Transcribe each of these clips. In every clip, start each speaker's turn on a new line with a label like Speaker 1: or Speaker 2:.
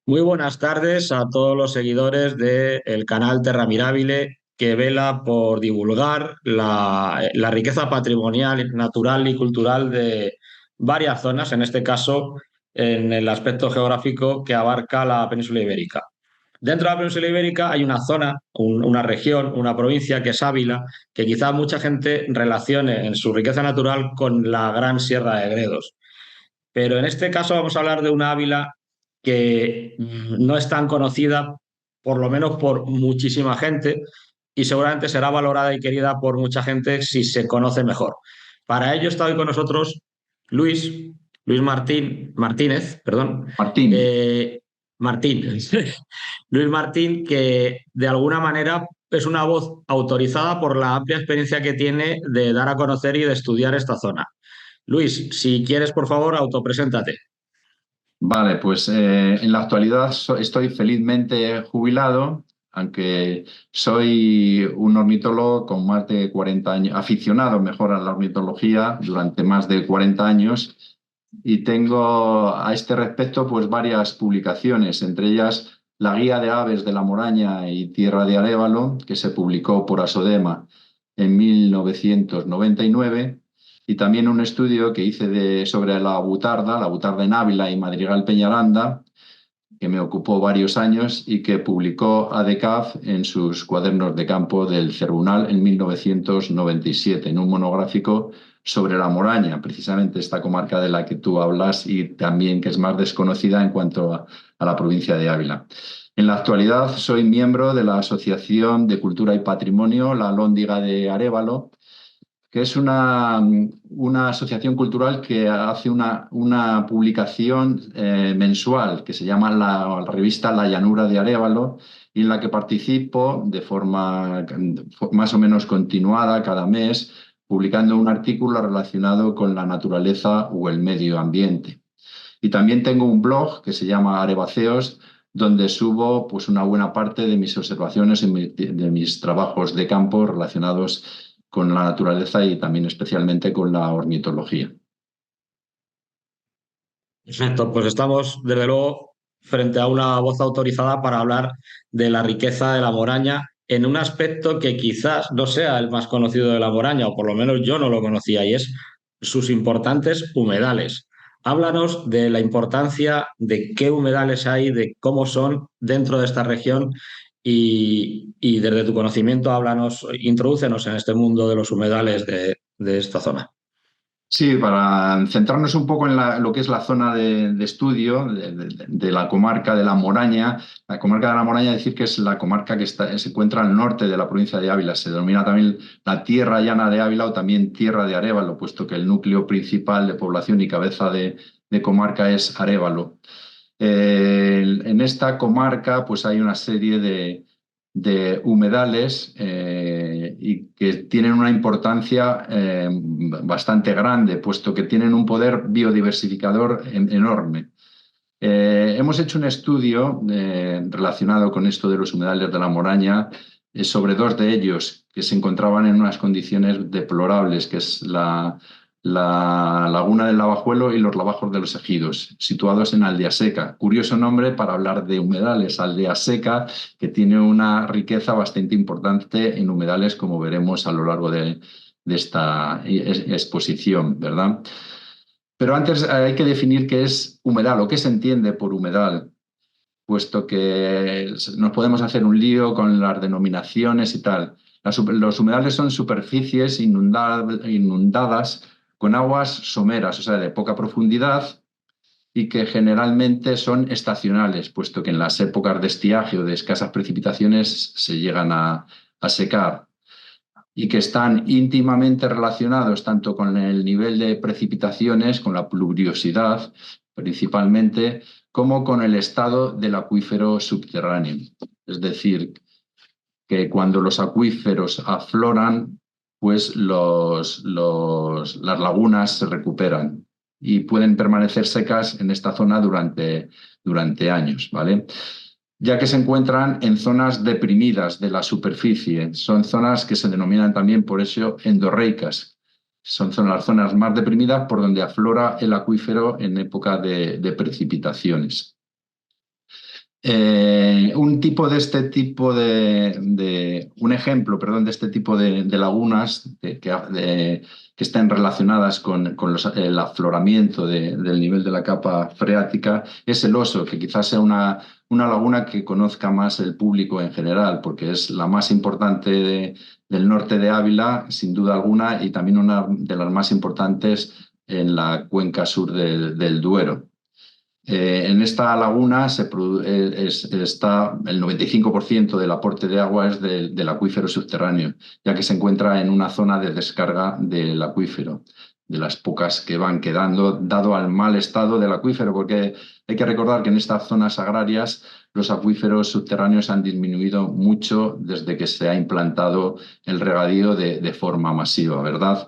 Speaker 1: Muy buenas tardes a todos los seguidores del canal Terra Mirabile, que vela por divulgar la riqueza patrimonial, natural y cultural de varias zonas, en este caso en el aspecto geográfico que abarca la península ibérica. Dentro de la península ibérica hay una zona, una región, una provincia que es Ávila, que quizá mucha gente relacione en su riqueza natural con la Gran Sierra de Gredos. Pero en este caso vamos a hablar de una Ávila que no es tan conocida, por lo menos por muchísima gente, y seguramente será valorada y querida por mucha gente si se conoce mejor. Para ello está hoy con nosotros Luis, Luis Martínez, perdón,
Speaker 2: Martín,
Speaker 1: Martín, Luis Martín, que de alguna manera es una voz autorizada por la amplia experiencia que tiene de dar a conocer y de estudiar esta zona. Luis, si quieres, por favor, autopreséntate.
Speaker 2: vale, pues en la actualidad estoy felizmente jubilado, aunque soy un ornitólogo con más de 40 años, aficionado mejor a la ornitología durante más de 40 años y tengo a este respecto pues varias publicaciones, entre ellas la Guía de Aves de la Moraña y Tierra de Arévalo, que se publicó por Asodema en 1999. Y también un estudio que hice sobre la butarda en Ávila y Madrigal Peñaranda, que me ocupó varios años y que publicó ADECAF en sus cuadernos de campo del Cernunal en 1997, en un monográfico sobre la Moraña, precisamente esta comarca de la que tú hablas y también que es más desconocida en cuanto a la provincia de Ávila. En la actualidad soy miembro de la Asociación de Cultura y Patrimonio, la Alhóndiga de Arévalo, que es una asociación cultural que hace una publicación mensual que se llama la revista La Llanura de Arévalo, y en la que participo de forma más o menos continuada cada mes, publicando un artículo relacionado con la naturaleza o el medio ambiente. Y también tengo un blog que se llama Arevaceos, donde subo pues, una buena parte de mis observaciones y de mis trabajos de campo relacionados con la naturaleza y también especialmente con la ornitología.
Speaker 1: Perfecto, pues estamos desde luego frente a una voz autorizada para hablar de la riqueza de la Moraña en un aspecto que quizás no sea el más conocido de la Moraña, o por lo menos yo no lo conocía, y es sus importantes humedales. Háblanos de la importancia de qué humedales hay, de cómo son dentro de esta región y desde tu conocimiento háblanos, introdúcenos en este mundo de los humedales de esta zona.
Speaker 2: Sí, para centrarnos un poco en lo que es la zona de estudio de la comarca de la Moraña. La comarca de la Moraña, decir que es la comarca que se encuentra al norte de la provincia de Ávila. Se denomina también la Tierra Llana de Ávila o también Tierra de Arévalo, puesto que el núcleo principal de población y cabeza de comarca es Arévalo. En esta comarca pues hay una serie de humedales y que tienen una importancia bastante grande, puesto que tienen un poder biodiversificador enorme. Hemos hecho un estudio relacionado con esto de los humedales de la Moraña sobre dos de ellos que se encontraban en unas condiciones deplorables, que es la Laguna del Lavajuelo y los Lavajos de los Ejidos, situados en Aldea Seca. Curioso nombre para hablar de humedales, Aldea Seca, que tiene una riqueza bastante importante en humedales, como veremos a lo largo de esta exposición, ¿verdad? Pero antes hay que definir qué es humedal o qué se entiende por humedal, puesto que nos podemos hacer un lío con las denominaciones y tal. Los humedales son superficies inundadas con aguas someras, o sea, de poca profundidad, y que generalmente son estacionales, puesto que en las épocas de estiaje o de escasas precipitaciones se llegan a secar, y que están íntimamente relacionados tanto con el nivel de precipitaciones, con la pluviosidad principalmente, como con el estado del acuífero subterráneo. Es decir, que cuando los acuíferos afloran, pues las lagunas se recuperan y pueden permanecer secas en esta zona durante años, ¿vale? Ya que se encuentran en zonas deprimidas de la superficie. Son zonas que se denominan también por eso endorreicas. Son las zonas más deprimidas por donde aflora el acuífero en época de precipitaciones. Un tipo de este tipo un ejemplo, perdón, de este tipo de lagunas que estén relacionadas con el afloramiento del nivel de la capa freática es el Oso, que quizás sea una laguna que conozca más el público en general, porque es la más importante del norte de Ávila, sin duda alguna, y también una de las más importantes en la cuenca sur del Duero. En esta laguna está el 95% del aporte de agua es del acuífero subterráneo, ya que se encuentra en una zona de descarga del acuífero, de las pocas que van quedando, dado al mal estado del acuífero, porque hay que recordar que en estas zonas agrarias los acuíferos subterráneos han disminuido mucho desde que se ha implantado el regadío de forma masiva, ¿verdad?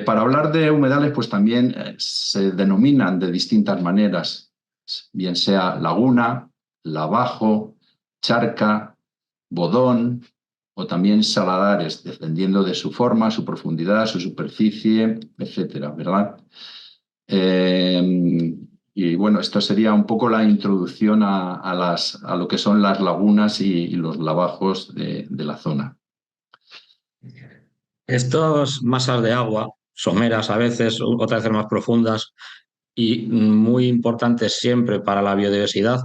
Speaker 2: Para hablar de humedales, pues también se denominan de distintas maneras, bien sea laguna, lavajo, charca, bodón o también saladares, dependiendo de su forma, su profundidad, su superficie, etcétera, ¿verdad? Y bueno, esto sería un poco la introducción a lo que son las lagunas y los lavajos de la zona.
Speaker 1: Estas masas de agua, someras a veces, otras veces más profundas y muy importantes siempre para la biodiversidad,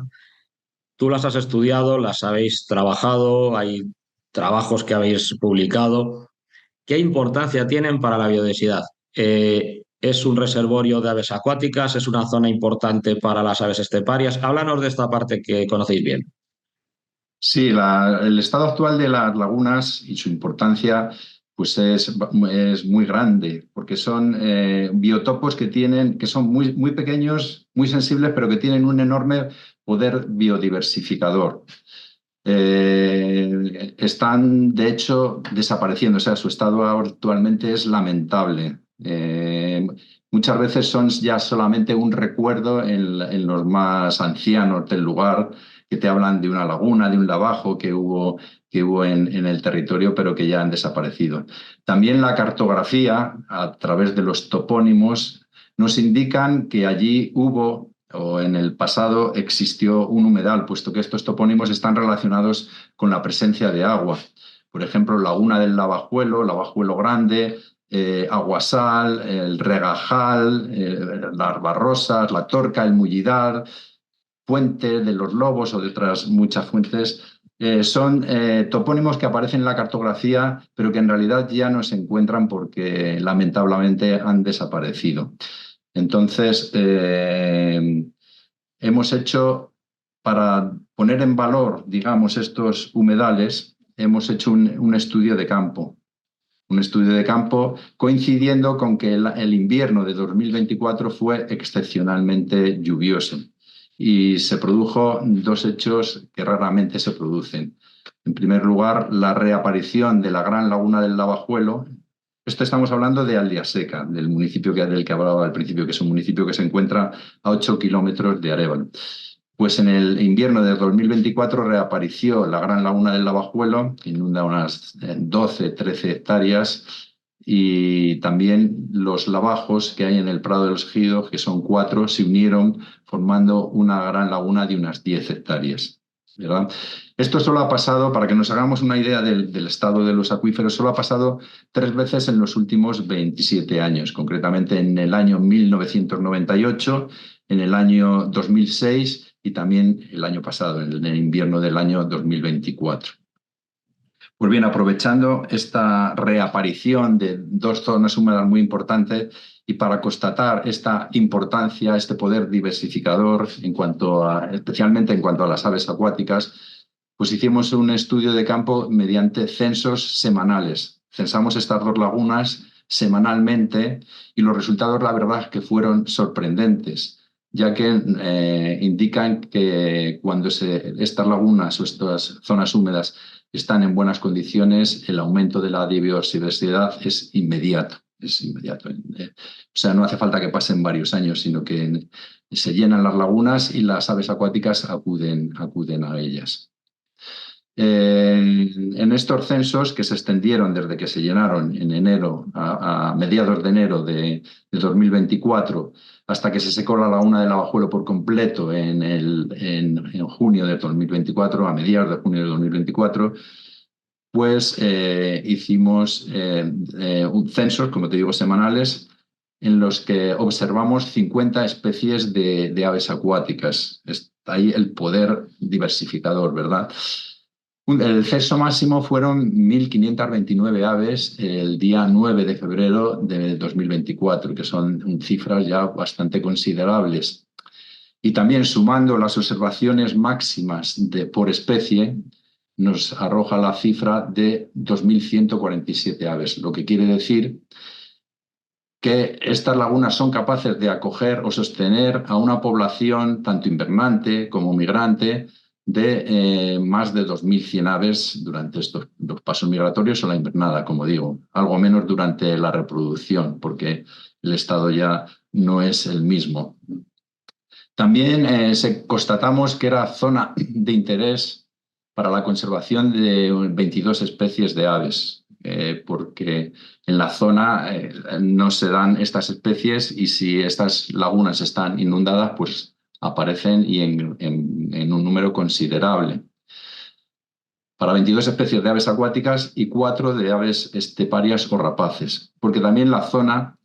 Speaker 1: tú las has estudiado, las habéis trabajado, hay trabajos que habéis publicado. ¿Qué importancia tienen para la biodiversidad? ¿Es un reservorio de aves acuáticas? ¿Es una zona importante para las aves esteparias? Háblanos de esta parte que conocéis bien.
Speaker 2: Sí, el estado actual de las lagunas y su importancia pues es muy grande, porque son biotopos que son muy pequeños, muy sensibles, pero que tienen un enorme poder biodiversificador. Están, de hecho, desapareciendo, o sea, su estado actualmente es lamentable. Muchas veces son ya solamente un recuerdo en los más ancianos del lugar, que te hablan de una laguna, de un lavajo que hubo en el territorio, pero que ya han desaparecido. También la cartografía, a través de los topónimos, nos indican que allí hubo o en el pasado existió un humedal, puesto que estos topónimos están relacionados con la presencia de agua. Por ejemplo, Laguna del Lavajuelo Grande, Aguasal, el Regajal, las Barrosas, la Torca, el Mullidar, Fuente de los Lobos o de otras muchas fuentes. Son topónimos que aparecen en la cartografía, pero que en realidad ya no se encuentran porque lamentablemente han desaparecido. Entonces, hemos hecho, para poner en valor, digamos, estos humedales, hemos hecho un estudio de campo. Un estudio de campo coincidiendo con que el invierno de 2024 fue excepcionalmente lluvioso y se produjo dos hechos que raramente se producen. En primer lugar, la reaparición de la gran laguna del Lavajuelo. Esto estamos hablando de Aldiaseca, del municipio del que hablaba al principio, que es un municipio que se encuentra a 8 kilómetros de Arévalo. Pues en el invierno de 2024 reapareció la gran laguna del Lavajuelo, que inunda unas 12, 13 hectáreas, y también los lavajos que hay en el Prado de los Ejidos, que son 4, se unieron formando una gran laguna de unas 10 hectáreas, ¿verdad? Esto solo ha pasado, para que nos hagamos una idea del estado de los acuíferos, solo ha pasado 3 veces en los últimos 27 años, concretamente en el año 1998, en el año 2006 y también el año pasado, en el invierno del año 2024. Pues bien, aprovechando esta reaparición de dos zonas húmedas muy importantes y para constatar esta importancia, este poder diversificador, especialmente en cuanto a las aves acuáticas, pues hicimos un estudio de campo mediante censos semanales. Censamos estas dos lagunas semanalmente y los resultados, la verdad, es que fueron sorprendentes, ya que indican que cuando estas lagunas o estas zonas húmedas están en buenas condiciones, el aumento de la biodiversidad es inmediato. Es inmediato. O sea, no hace falta que pasen varios años, sino que se llenan las lagunas y las aves acuáticas acuden a ellas. En estos censos que se extendieron desde que se llenaron en enero a mediados de enero de 2024 hasta que se secó la laguna del Lavajuelo por completo en junio de 2024, a mediados de junio de 2024, pues hicimos un censos, como te digo, semanales, en los que observamos 50 especies de aves acuáticas. Está ahí el poder diversificador, ¿verdad? El censo máximo fueron 1.529 aves el día 9 de febrero de 2024, que son cifras ya bastante considerables. Y también sumando las observaciones máximas por especie, nos arroja la cifra de 2.147 aves, lo que quiere decir que estas lagunas son capaces de acoger o sostener a una población tanto invernante como migrante de más de 2.100 aves durante los pasos migratorios o la invernada, como digo, algo menos durante la reproducción, porque el estado ya no es el mismo. También constatamos que era zona de interés para la conservación de 22 especies de aves, porque en la zona no se dan estas especies y si estas lagunas están inundadas, pues aparecen y en un número considerable. Para 22 especies de aves acuáticas y 4 de aves esteparias o rapaces, porque también la zona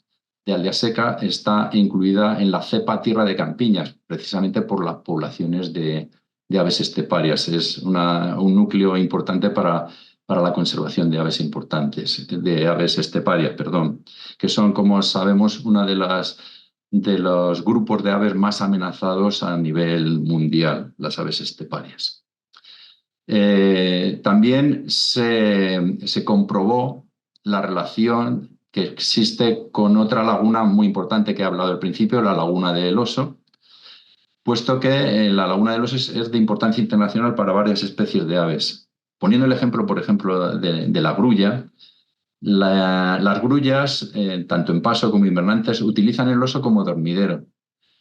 Speaker 2: de Aldea Seca está incluida en la cepa Tierra de Campiñas, precisamente por las poblaciones de aves esteparias. Es un núcleo importante para la conservación de aves importantes, de aves esteparias, perdón, que son, como sabemos, una de los grupos de aves más amenazados a nivel mundial, las aves esteparias. También se comprobó la relación que existe con otra laguna muy importante que he hablado al principio, la laguna del Oso, puesto que la laguna del Oso es de importancia internacional para varias especies de aves. Poniendo el ejemplo, por ejemplo, de la grulla, las grullas, tanto en paso como invernantes, utilizan el oso como dormidero,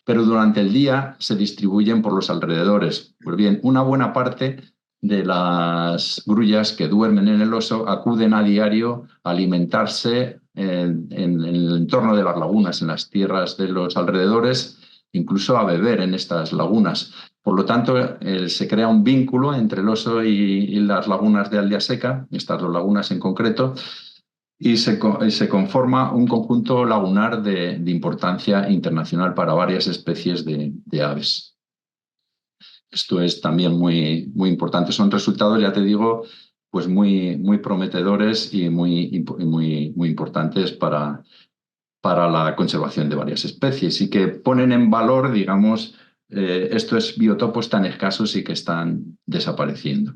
Speaker 2: pero durante el día se distribuyen por los alrededores. Pues bien, una buena parte de las grullas que duermen en el oso acuden a diario a alimentarse en el entorno de las lagunas, en las tierras de los alrededores, incluso a beber en estas lagunas. Por lo tanto, se crea un vínculo entre el oso y las lagunas de Aldea Seca, estas dos lagunas en concreto, y se conforma un conjunto lagunar de importancia internacional para varias especies de aves. Esto es también muy, muy importante. Son resultados, ya te digo, pues muy, muy prometedores y muy, muy importantes para la conservación de varias especies y que ponen en valor, digamos, estos biotopos tan escasos y que están desapareciendo.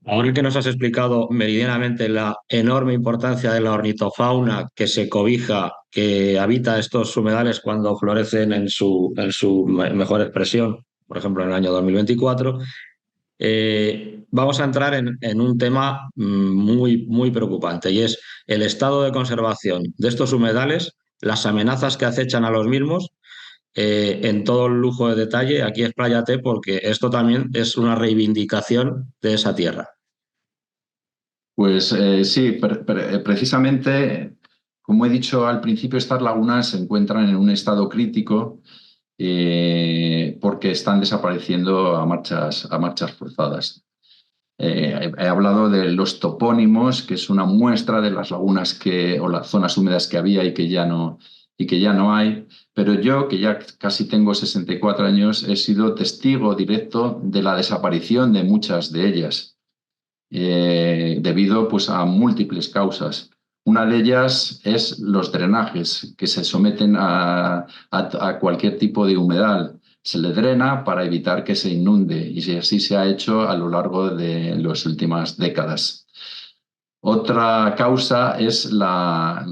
Speaker 1: Ahora que nos has explicado meridianamente la enorme importancia de la ornitofauna que se cobija, que habita estos humedales cuando florecen en su mejor expresión, por ejemplo en el año 2024, vamos a entrar en un tema muy, muy preocupante y es el estado de conservación de estos humedales, las amenazas que acechan a los mismos. En todo el lujo de detalle, aquí expláyate porque esto también es una reivindicación de esa tierra.
Speaker 2: Pues sí, precisamente, como he dicho al principio, estas lagunas se encuentran en un estado crítico porque están desapareciendo a marchas forzadas. He hablado de los topónimos, que es una muestra de las lagunas o las zonas húmedas que había y que ya no hay, pero yo, que ya casi tengo 64 años, he sido testigo directo de la desaparición de muchas de ellas. Debido pues, a múltiples causas. Una de ellas es los drenajes, que se someten a cualquier tipo de humedal. Se le drena para evitar que se inunde y así se ha hecho a lo largo de las últimas décadas. Otra causa es la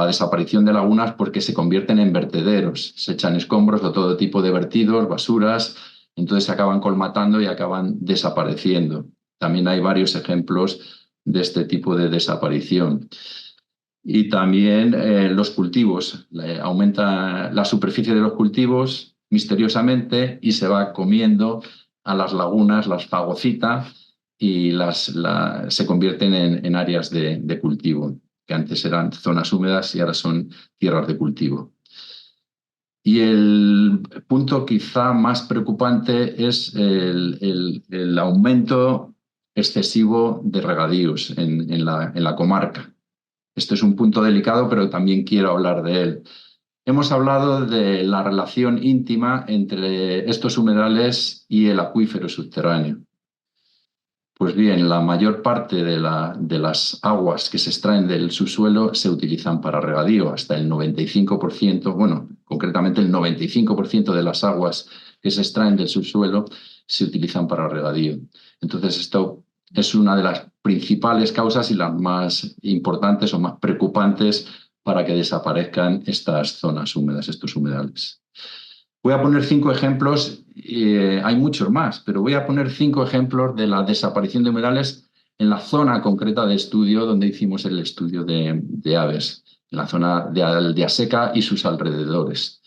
Speaker 2: desaparición de lagunas porque se convierten en vertederos. Se echan escombros o todo tipo de vertidos, basuras, entonces se acaban colmatando y acaban desapareciendo. También hay varios ejemplos de este tipo de desaparición. Y también los cultivos. Aumenta la superficie de los cultivos misteriosamente y se va comiendo a las lagunas, las fagocita y se convierten en áreas de cultivo, que antes eran zonas húmedas y ahora son tierras de cultivo. Y el punto quizá más preocupante es el aumento excesivo de regadíos en la comarca. Esto es un punto delicado, pero también quiero hablar de él. Hemos hablado de la relación íntima entre estos humedales y el acuífero subterráneo. Pues bien, la mayor parte de las aguas que se extraen del subsuelo se utilizan para regadío, hasta el 95%, bueno, concretamente el 95% de las aguas que se extraen del subsuelo se utilizan para regadío. Entonces, esto es una de las principales causas y las más importantes o más preocupantes para que desaparezcan estas zonas húmedas, estos humedales. Voy a poner 5 ejemplos, hay muchos más, pero voy a poner 5 ejemplos de la desaparición de humedales en la zona concreta de estudio donde hicimos el estudio de aves, en la zona de Aldeaseca y sus alrededores.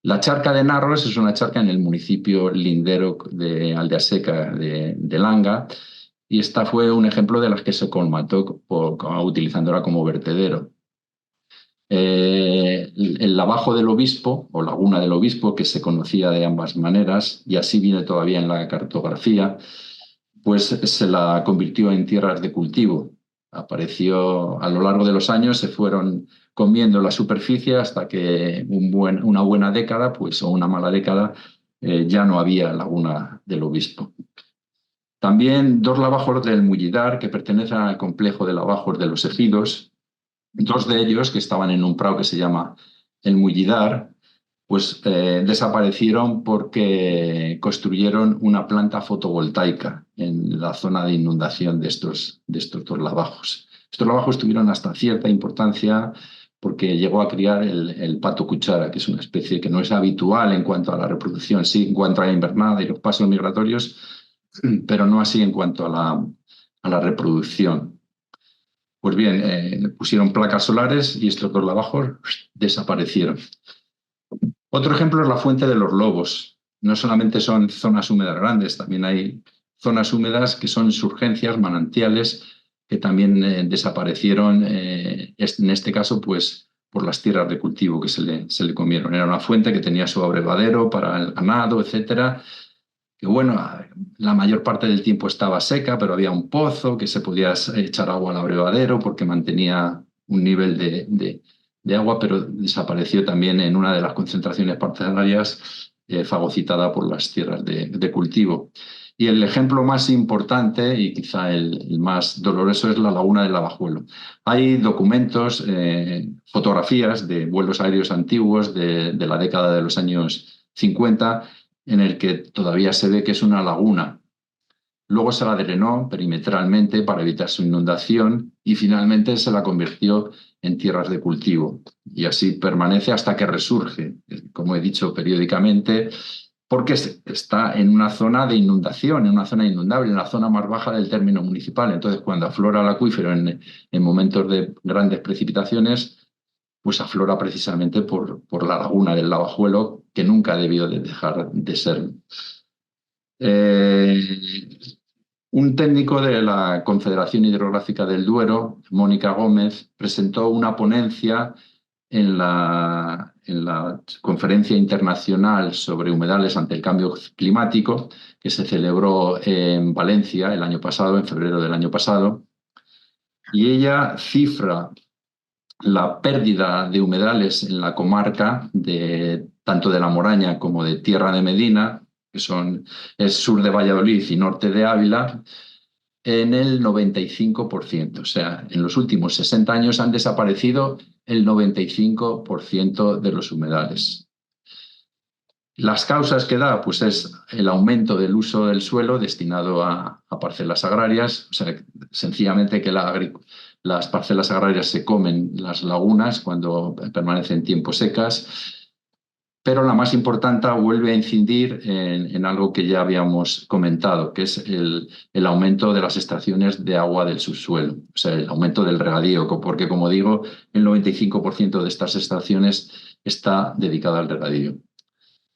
Speaker 2: La charca de Narros es una charca en el municipio lindero de Aldeaseca de Langa, y esta fue un ejemplo de las que se colmató utilizándola como vertedero. El Lavajo del Obispo, o Laguna del Obispo, que se conocía de ambas maneras, y así viene todavía en la cartografía, pues se la convirtió en tierras de cultivo. Apareció a lo largo de los años, se fueron comiendo la superficie hasta que una buena década, pues, o una mala década, ya no había Laguna del Obispo. También 2 lavajos del Mullidar, que pertenecen al complejo de lavajos de los Ejidos. 2 de ellos, que estaban en un prado que se llama el Mullidar, pues desaparecieron porque construyeron una planta fotovoltaica en la zona de inundación de estos 2 lavajos. Estos lavajos tuvieron hasta cierta importancia porque llegó a criar el pato cuchara, que es una especie que no es habitual en cuanto a la reproducción, sí en cuanto a la invernada y los pasos migratorios, pero no así en cuanto a la reproducción. Pues bien, pusieron placas solares y estos 2 lavajos desaparecieron. Otro ejemplo es la Fuente de los Lobos. No solamente son zonas húmedas grandes, también hay zonas húmedas que son surgencias, manantiales, que también desaparecieron, en este caso, pues por las tierras de cultivo que se le comieron. Era una fuente que tenía su abrevadero para el ganado, etcétera, que bueno, la mayor parte del tiempo estaba seca, pero había un pozo que se podía echar agua al abrevadero porque mantenía un nivel de agua, pero desapareció también en una de las concentraciones parcelarias fagocitada por las tierras de cultivo. Y el ejemplo más importante y quizá el más doloroso es la Laguna del Lavajuelo. Hay documentos, fotografías de vuelos aéreos antiguos de la década de los años 50, en el que todavía se ve que es una laguna. Luego se la drenó perimetralmente para evitar su inundación y finalmente se la convirtió en tierras de cultivo. Y así permanece hasta que resurge, como he dicho periódicamente, porque está en una zona de inundación, en una zona inundable, en la zona más baja del término municipal. Entonces, cuando aflora el acuífero en momentos de grandes precipitaciones, pues aflora precisamente por la laguna del Lavajuelo, que nunca debió de dejar de ser. Un técnico de la Confederación Hidrográfica del Duero, Mónica Gómez, presentó una ponencia en la Conferencia Internacional sobre Humedales ante el Cambio Climático, que se celebró en Valencia el año pasado, en febrero del año pasado, y ella cifra la pérdida de humedales en la comarca, tanto de La Moraña como de Tierra de Medina, que es sur de Valladolid y norte de Ávila, en el 95%. O sea, en los últimos 60 años han desaparecido el 95% de los humedales. Las causas que da, pues es el aumento del uso del suelo destinado a parcelas agrarias, o sea, sencillamente que las parcelas agrarias se comen las lagunas cuando permanecen tiempo secas, pero la más importante vuelve a incidir en algo que ya habíamos comentado, que es el aumento de las extracciones de agua del subsuelo, o sea, el aumento del regadío, porque como digo, el 95% de estas extracciones está dedicado al regadío.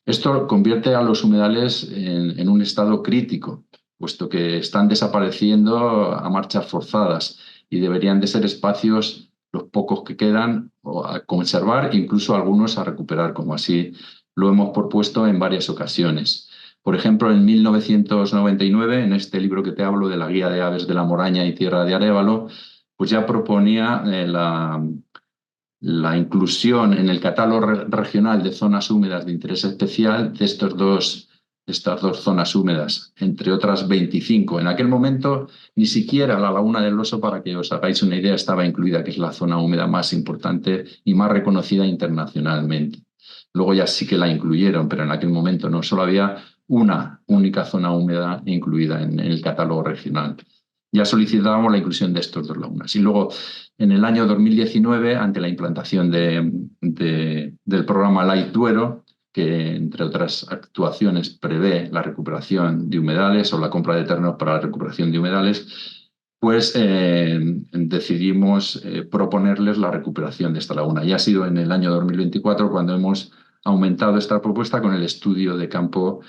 Speaker 2: Esto convierte a los humedales en un estado crítico, puesto que están desapareciendo a marchas forzadas y deberían de ser espacios, los pocos que quedan, a conservar, incluso algunos a recuperar, como así lo hemos propuesto en varias ocasiones. Por ejemplo, en 1999, en este libro que te hablo de la Guía de Aves de la Moraña y Tierra de Arévalo, pues ya proponía la inclusión en el catálogo regional de zonas húmedas de interés especial de estas dos zonas húmedas, entre otras 25. En aquel momento ni siquiera la Laguna del Oso, para que os hagáis una idea, estaba incluida, que es la zona húmeda más importante y más reconocida internacionalmente. Luego ya sí que la incluyeron, pero en aquel momento no, solo había una única zona húmeda incluida en el catálogo regional. Ya solicitábamos la inclusión de estos dos lagunas. Y luego, en el año 2019, ante la implantación del programa Light Duero, que entre otras actuaciones prevé la recuperación de humedales o la compra de terrenos para la recuperación de humedales, pues decidimos proponerles la recuperación de esta laguna. Y ha sido en el año 2024 cuando hemos aumentado esta propuesta con el estudio de campo,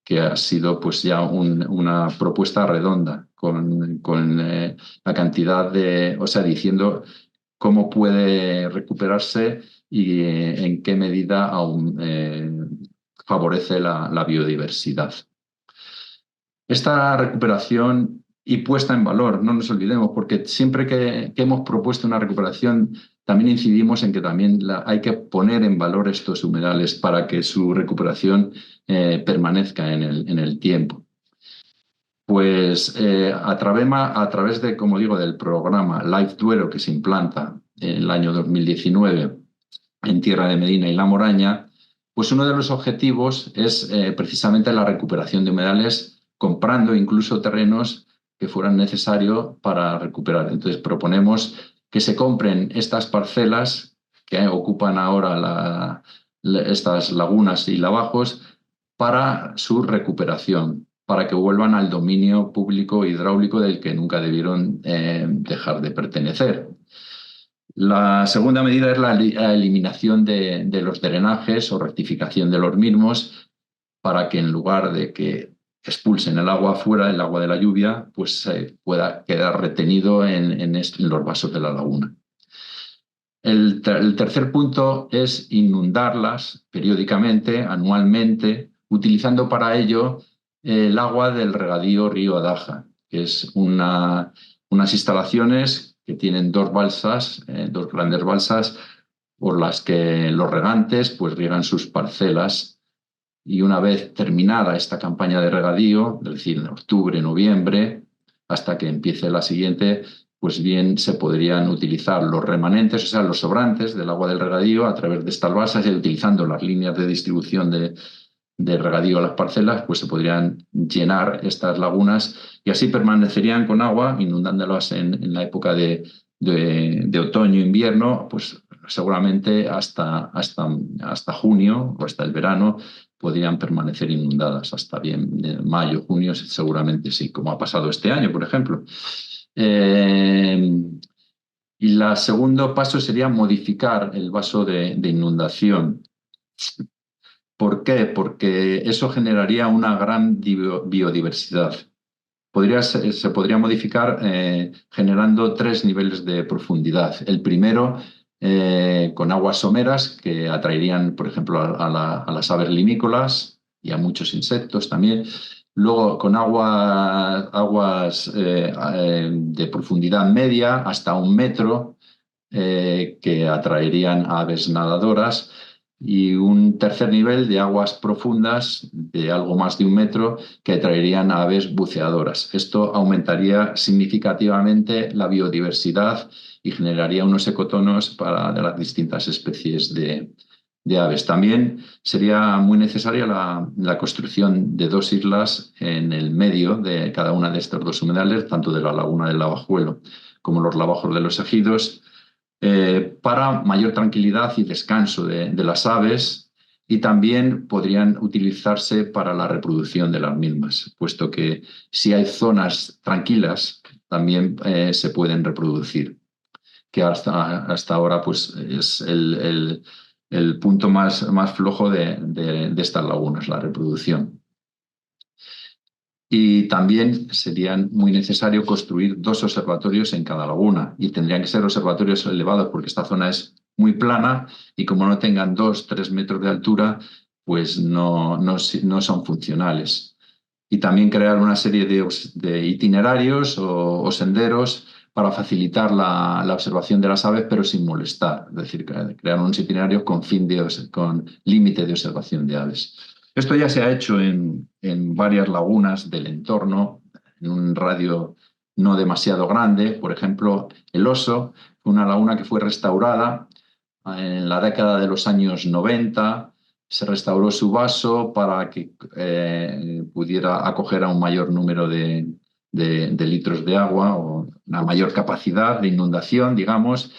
Speaker 2: que ha sido pues ya una propuesta redonda con la cantidad o sea, diciendo cómo puede recuperarse y en qué medida aún favorece la biodiversidad. Esta recuperación y puesta en valor, no nos olvidemos, porque siempre que hemos propuesto una recuperación, también incidimos en que también hay que poner en valor estos humedales para que su recuperación permanezca en el tiempo. Pues a través de, como digo, del programa Life Duero, que se implanta en el año 2019 en Tierra de Medina y La Moraña, pues uno de los objetivos es precisamente la recuperación de humedales, comprando incluso terrenos que fueran necesarios para recuperar. Entonces proponemos que se compren estas parcelas que ocupan ahora estas lagunas y lavajos para su recuperación, para que vuelvan al dominio público hidráulico del que nunca debieron dejar de pertenecer. La segunda medida es la eliminación de los drenajes o rectificación de los mismos, para que en lugar de que expulsen el agua afuera, el agua de la lluvia, pues pueda quedar retenido en los vasos de la laguna. El tercer punto es inundarlas periódicamente, anualmente, utilizando para ello el agua del regadío Río Adaja, que es unas instalaciones que tienen dos balsas, dos grandes balsas, por las que los regantes pues riegan sus parcelas. Y una vez terminada esta campaña de regadío, es decir, en octubre, noviembre, hasta que empiece la siguiente, pues bien se podrían utilizar los remanentes, o sea, los sobrantes del agua del regadío a través de estas balsas, y utilizando las líneas de distribución de regadío a las parcelas, pues se podrían llenar estas lagunas y así permanecerían con agua, inundándolas en la época de otoño-invierno, pues seguramente hasta junio o hasta el verano podrían permanecer inundadas, hasta bien mayo, junio, seguramente sí, como ha pasado este año, por ejemplo. Y el segundo paso sería modificar el vaso de inundación. ¿Por qué? Porque eso generaría una gran biodiversidad. Se podría modificar generando 3 niveles de profundidad. El primero, con aguas someras, que atraerían, por ejemplo, a las aves limícolas y a muchos insectos también. Luego, con aguas de profundidad media, hasta 1 metro, que atraerían a aves nadadoras. Y un tercer nivel de aguas profundas de algo más de 1 metro, que atraerían a aves buceadoras. Esto aumentaría significativamente la biodiversidad y generaría unos ecotonos de las distintas especies de aves. También sería muy necesaria la construcción de 2 islas en el medio de cada una de estos 2 humedales, tanto de la laguna del Lavajuelo como los lavajos de los Ejidos, para mayor tranquilidad y descanso de las aves, y también podrían utilizarse para la reproducción de las mismas, puesto que si hay zonas tranquilas también se pueden reproducir, que hasta ahora pues es el punto más flojo de estas lagunas, la reproducción. Y también sería muy necesario construir 2 observatorios en cada laguna, y tendrían que ser observatorios elevados porque esta zona es muy plana y como no tengan 2-3 metros de altura, pues no son funcionales. Y también crear una serie de itinerarios o senderos para facilitar la observación de las aves, pero sin molestar. Es decir, crear unos itinerarios con límite de observación de aves. Esto ya se ha hecho en varias lagunas del entorno, en un radio no demasiado grande. Por ejemplo, El Oso, una laguna que fue restaurada en la década de los años 90. Se restauró su vaso para que pudiera acoger a un mayor número de litros de agua, o una mayor capacidad de inundación, digamos,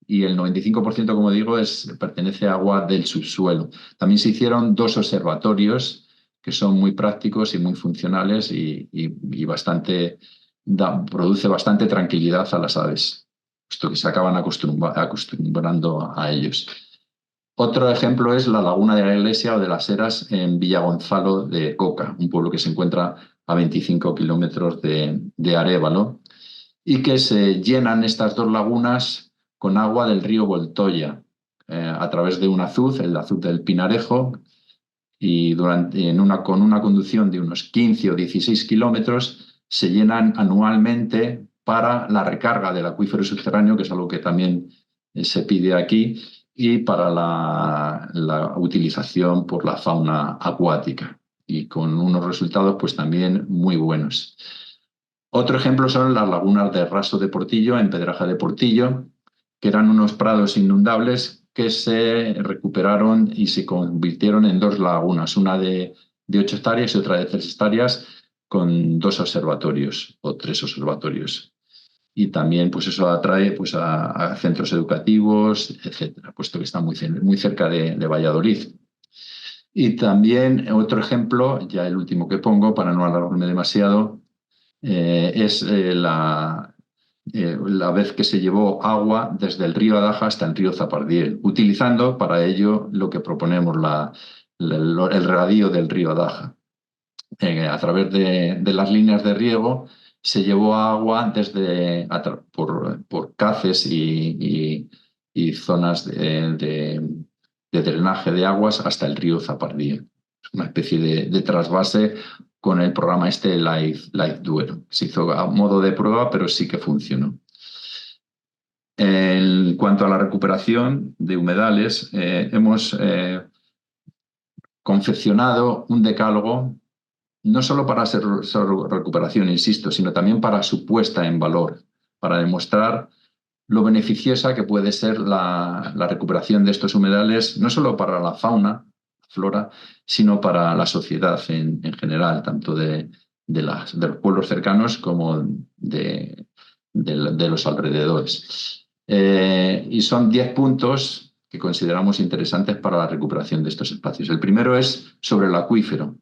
Speaker 2: y el 95%, como digo, pertenece a agua del subsuelo. También se hicieron 2 observatorios que son muy prácticos y muy funcionales y produce bastante tranquilidad a las aves, puesto que se acaban acostumbrando a ellos. Otro ejemplo es la Laguna de la Iglesia o de las Heras en Villagonzalo de Coca, un pueblo que se encuentra a 25 kilómetros de Arévalo, y que se llenan estas 2 lagunas con agua del río Voltoya, a través de un azud, el azud del Pinarejo, y con una conducción de unos 15 o 16 kilómetros se llenan anualmente para la recarga del acuífero subterráneo, que es algo que también se pide aquí, y para la utilización por la fauna acuática, y con unos resultados pues también muy buenos. Otro ejemplo son las lagunas de Raso de Portillo, en Pedraja de Portillo, que eran unos prados inundables que se recuperaron y se convirtieron en 2 lagunas, una de 8 hectáreas y otra de 3 hectáreas, con 2 observatorios o 3 observatorios. Y también pues eso atrae pues, a centros educativos, etcétera, puesto que está muy cerca de Valladolid. Y también otro ejemplo, ya el último que pongo para no alargarme demasiado, es la vez que se llevó agua desde el río Adaja hasta el río Zapardiel, utilizando para ello lo que proponemos, el regadío del río Adaja. A través de las líneas de riego se llevó agua por caces y zonas de drenaje de aguas hasta el río Zapardiel. Una especie de trasvase con el programa Life Duero. Se hizo a modo de prueba, pero sí que funcionó. En cuanto a la recuperación de humedales, hemos confeccionado un decálogo no solo para su recuperación, insisto, sino también para su puesta en valor, para demostrar lo beneficiosa que puede ser la recuperación de estos humedales, no solo para la fauna, flora, sino para la sociedad en general, tanto de los pueblos cercanos como de los alrededores. Y son 10 puntos que consideramos interesantes para la recuperación de estos espacios. El primero es sobre el acuífero,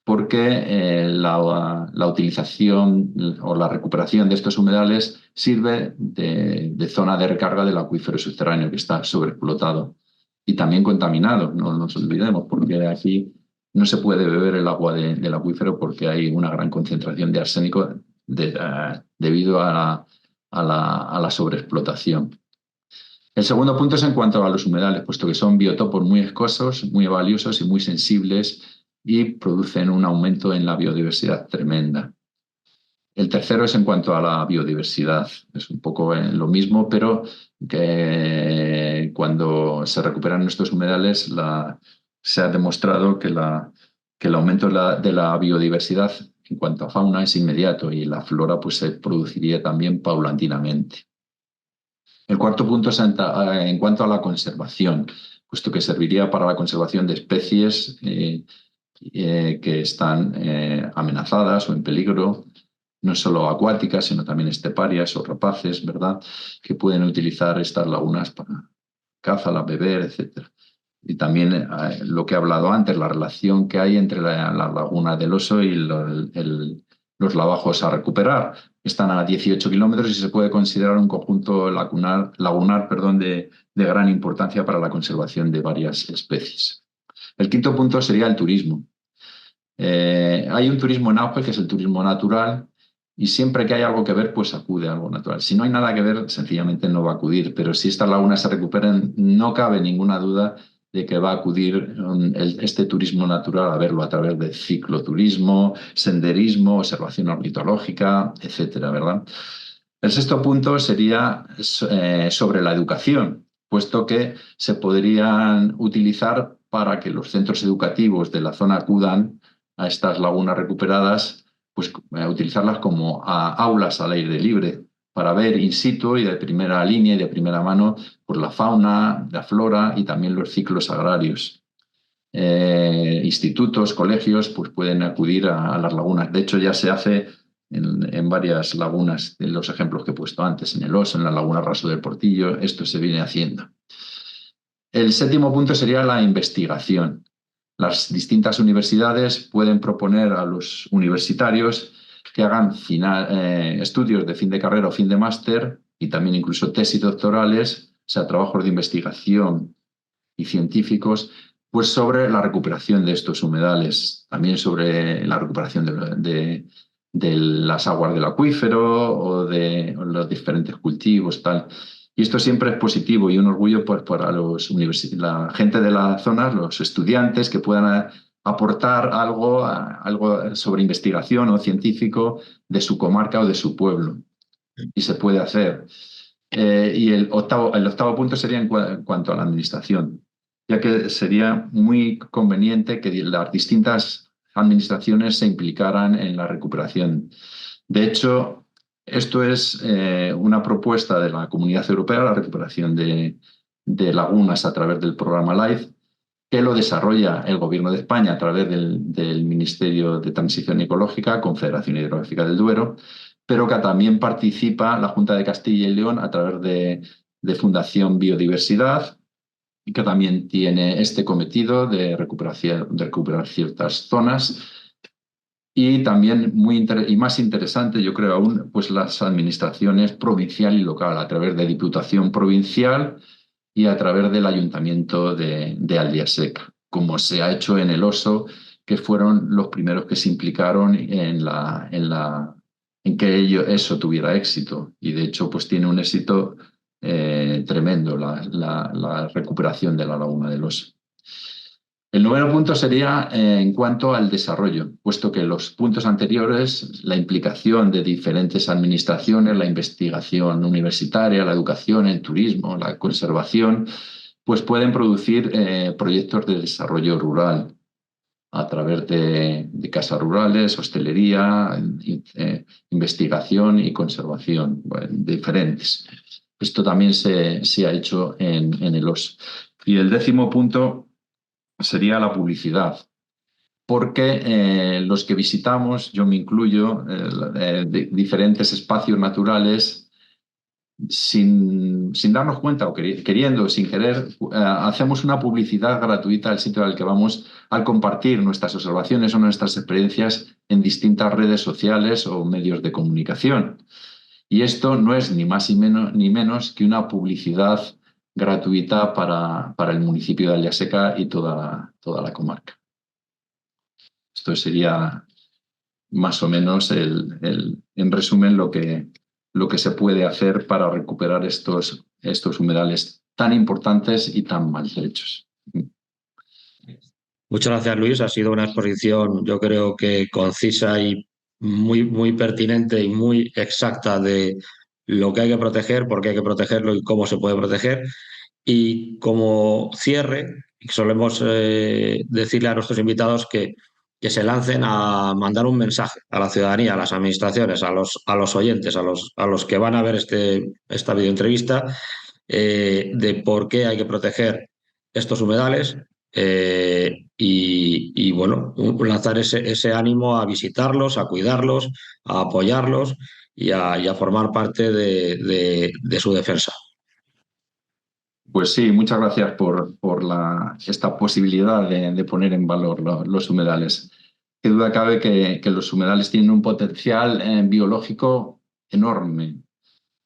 Speaker 2: porque la utilización o la recuperación de estos humedales sirve de zona de recarga del acuífero subterráneo, que está sobreexplotado y también contaminado, no nos olvidemos, porque aquí no se puede beber el agua del acuífero porque hay una gran concentración de arsénico debido a la sobreexplotación. El segundo punto es en cuanto a los humedales, puesto que son biotopos muy escasos, muy valiosos y muy sensibles, y producen un aumento en la biodiversidad tremenda. El tercero es en cuanto a la biodiversidad. Es un poco lo mismo, pero que cuando se recuperan estos humedales se ha demostrado que el aumento de la biodiversidad en cuanto a fauna es inmediato, y la flora pues, se produciría también paulatinamente. El cuarto punto es en cuanto a la conservación, puesto que serviría para la conservación de especies que están amenazadas o en peligro, no solo acuáticas, sino también esteparias o rapaces, ¿verdad?, que pueden utilizar estas lagunas para caza, beber, etc. Y también lo que he hablado antes, la relación que hay entre la laguna del Oso y los lavajos a recuperar. Están a 18 kilómetros y se puede considerar un conjunto lagunar de gran importancia para la conservación de varias especies. El quinto punto sería el turismo. Hay un turismo en auge, que es el turismo natural, y siempre que hay algo que ver, pues acude a algo natural. Si no hay nada que ver, sencillamente no va a acudir, pero si estas lagunas se recuperan, no cabe ninguna duda de que va a acudir este turismo natural a verlo a través de cicloturismo, senderismo, observación ornitológica, etcétera, ¿verdad? El sexto punto sería sobre la educación, puesto que se podrían utilizar para que los centros educativos de la zona acudan a estas lagunas recuperadas, pues utilizarlas como aulas al aire libre, para ver in situ y de primera línea y de primera mano por la fauna, la flora y también los ciclos agrarios. Institutos, colegios, pues pueden acudir a las lagunas. De hecho, ya se hace en varias lagunas, de los ejemplos que he puesto antes, en el Oso, en la laguna Raso del Portillo, esto se viene haciendo. El séptimo punto sería la investigación. Las distintas universidades pueden proponer a los universitarios que hagan estudios de fin de carrera o fin de máster y también incluso tesis doctorales, o sea, trabajos de investigación y científicos, pues sobre la recuperación de estos humedales, también sobre la recuperación de las aguas del acuífero o de los diferentes cultivos, tal. Y esto siempre es positivo y un orgullo para la gente de la zona, los estudiantes, que puedan aportar algo sobre investigación o científico de su comarca o de su pueblo. Y se puede hacer. Y el octavo punto sería en cuanto a la administración, ya que sería muy conveniente que las distintas administraciones se implicaran en la recuperación. De hecho, esto es una propuesta de la Comunidad Europea, la recuperación de lagunas a través del programa LIFE, que lo desarrolla el Gobierno de España a través del Ministerio de Transición Ecológica, Confederación Hidrográfica del Duero, pero que también participa la Junta de Castilla y León a través de Fundación Biodiversidad, y que también tiene este cometido de recuperar ciertas zonas. Y también y más interesante, yo creo aún, pues las administraciones provincial y local, a través de Diputación Provincial y a través del Ayuntamiento de Albiaseca, como se ha hecho en el Oso, que fueron los primeros que se implicaron en que eso tuviera éxito. Y de hecho, pues tiene un éxito tremendo la recuperación de la laguna del Oso. El noveno punto sería en cuanto al desarrollo, puesto que los puntos anteriores, la implicación de diferentes administraciones, la investigación universitaria, la educación, el turismo, la conservación, pues pueden producir proyectos de desarrollo rural a través de casas rurales, hostelería, investigación y conservación, bueno, diferentes. Esto también se ha hecho en el OS. Y el décimo punto sería la publicidad, porque los que visitamos, yo me incluyo, diferentes espacios naturales, sin darnos cuenta o queriendo, sin querer, hacemos una publicidad gratuita al sitio al que vamos al compartir nuestras observaciones o nuestras experiencias en distintas redes sociales o medios de comunicación. Y esto no es ni más ni menos que una publicidad gratuita para el municipio de Albiaseca y toda la comarca. Esto sería más o menos, en resumen, lo que se puede hacer para recuperar estos humedales tan importantes y tan maltrechos.
Speaker 1: Muchas gracias, Luis. Ha sido una exposición, yo creo que concisa y muy, muy pertinente y muy exacta de lo que hay que proteger, por qué hay que protegerlo y cómo se puede proteger. Y como cierre, solemos decirle a nuestros invitados que se lancen a mandar un mensaje a la ciudadanía, a las administraciones, a los oyentes, a los que van a ver esta videoentrevista, de por qué hay que proteger estos humedales. Bueno, lanzar ese ánimo a visitarlos, a cuidarlos, a apoyarlos y a formar parte de su defensa.
Speaker 2: Pues sí, muchas gracias por esta posibilidad de poner en valor los humedales. Qué duda cabe que los humedales tienen un potencial biológico enorme.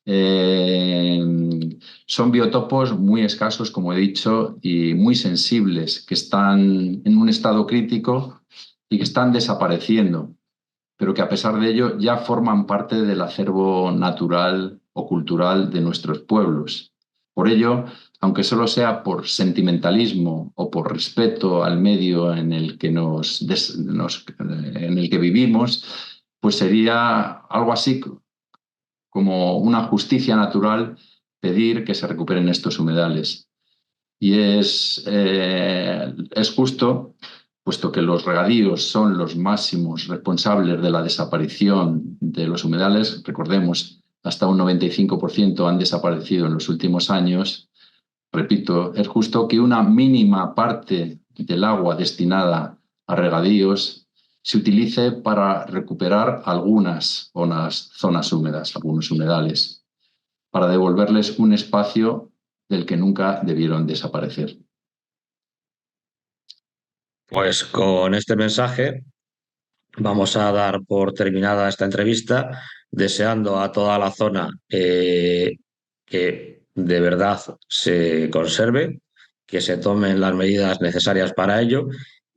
Speaker 2: Eh, Son biotopos muy escasos, como he dicho, y muy sensibles, que están en un estado crítico y que están desapareciendo, pero que a pesar de ello ya forman parte del acervo natural o cultural de nuestros pueblos. Por ello, aunque solo sea por sentimentalismo o por respeto al medio en el que en el que vivimos, pues sería algo así como una justicia natural pedir que se recuperen estos humedales. Y es justo, puesto que los regadíos son los máximos responsables de la desaparición de los humedales. Recordemos, hasta un 95% han desaparecido en los últimos años. Repito, es justo que una mínima parte del agua destinada a regadíos se utilice para recuperar algunas zonas húmedas, algunos humedales, para devolverles un espacio del que nunca debieron desaparecer.
Speaker 1: Pues con este mensaje vamos a dar por terminada esta entrevista, deseando a toda la zona que de verdad se conserve, que se tomen las medidas necesarias para ello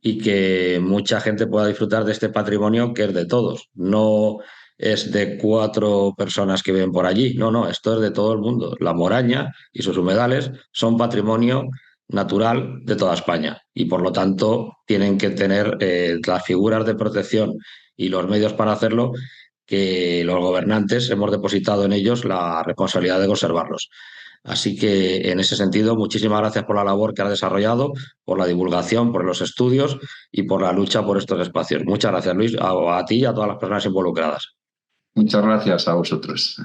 Speaker 1: y que mucha gente pueda disfrutar de este patrimonio que es de todos. No es de 4 personas que viven por allí, no, no, esto es de todo el mundo. La Moraña y sus humedales son patrimonio natural de toda España y por lo tanto tienen que tener las figuras de protección y los medios para hacerlo, que los gobernantes hemos depositado en ellos la responsabilidad de conservarlos. Así que en ese sentido, muchísimas gracias por la labor que has desarrollado, por la divulgación, por los estudios y por la lucha por estos espacios. Muchas gracias, Luis, a ti y a todas las personas involucradas.
Speaker 2: Muchas gracias a vosotros.